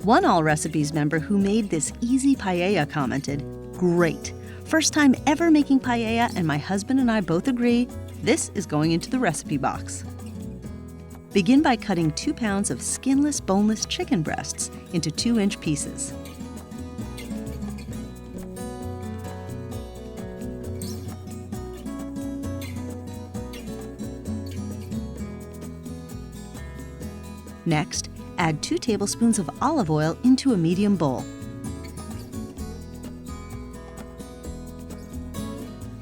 One Allrecipes member who made this easy paella commented, "Great! First time ever making paella, and my husband and I both agree this is going into the recipe box." Begin by cutting 2 pounds of skinless, boneless chicken breasts into 2-inch pieces. Next, add 2 tablespoons of olive oil into a medium bowl.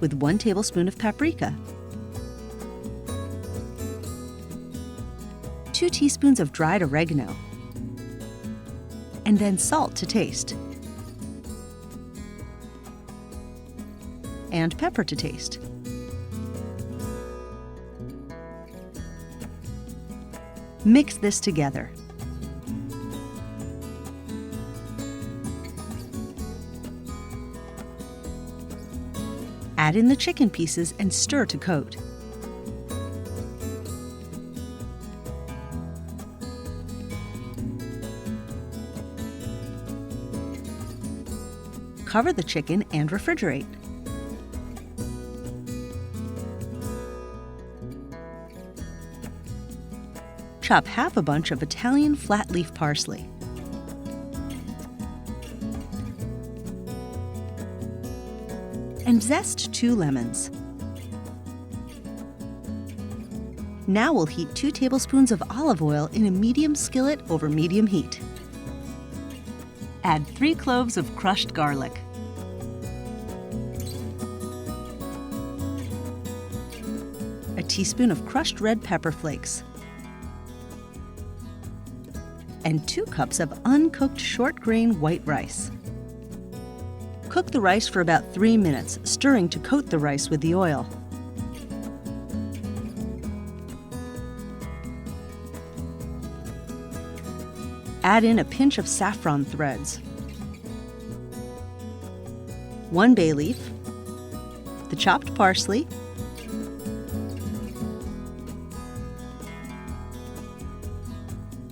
With 1 tablespoon of paprika, 2 teaspoons of dried oregano, and then salt to taste, and pepper to taste. Mix this together. Add in the chicken pieces and stir to coat. Cover the chicken and refrigerate. Chop half a bunch of Italian flat leaf parsley. And zest 2 lemons. Now we'll heat 2 tablespoons of olive oil in a medium skillet over medium heat. Add 3 cloves of crushed garlic. A teaspoon of crushed red pepper flakes. And 2 cups of uncooked short grain white rice. Cook the rice for about 3 minutes, stirring to coat the rice with the oil. Add in a pinch of saffron threads, 1 bay leaf, the chopped parsley,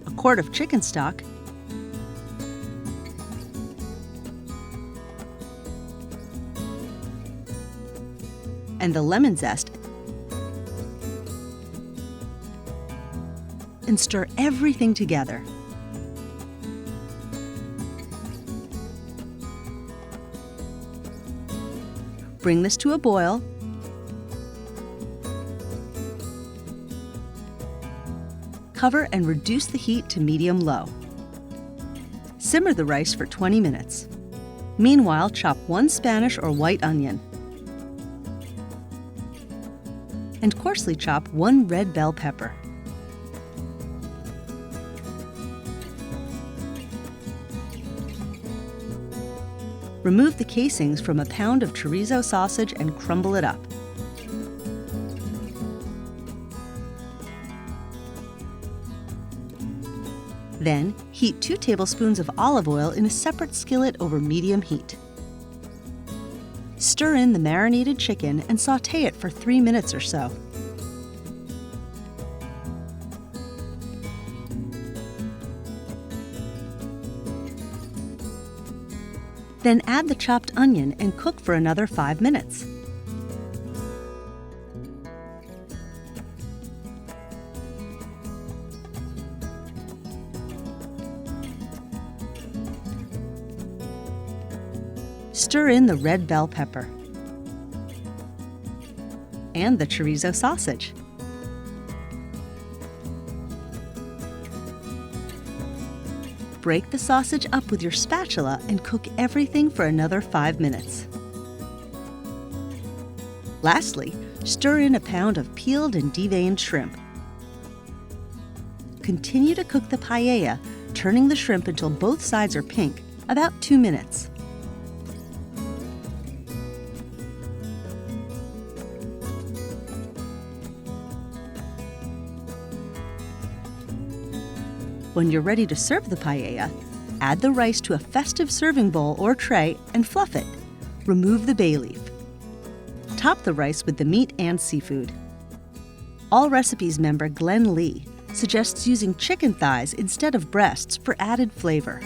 a quart of chicken stock, and the lemon zest, and stir everything together. Bring this to a boil. Cover and reduce the heat to medium-low. Simmer the rice for 20 minutes. Meanwhile, chop 1 Spanish or white onion. And coarsely chop 1 red bell pepper. Remove the casings from a pound of chorizo sausage and crumble it up. Then, heat 2 tablespoons of olive oil in a separate skillet over medium heat. Stir in the marinated chicken and sauté it for 3 minutes or so. Then add the chopped onion and cook for another 5 minutes. Stir in the red bell pepper and the chorizo sausage. Break the sausage up with your spatula and cook everything for another 5 minutes. Lastly, stir in a pound of peeled and deveined shrimp. Continue to cook the paella, turning the shrimp until both sides are pink, about 2 minutes. When you're ready to serve the paella, add the rice to a festive serving bowl or tray and fluff it. Remove the bay leaf. Top the rice with the meat and seafood. Allrecipes member Glenn Lee suggests using chicken thighs instead of breasts for added flavor.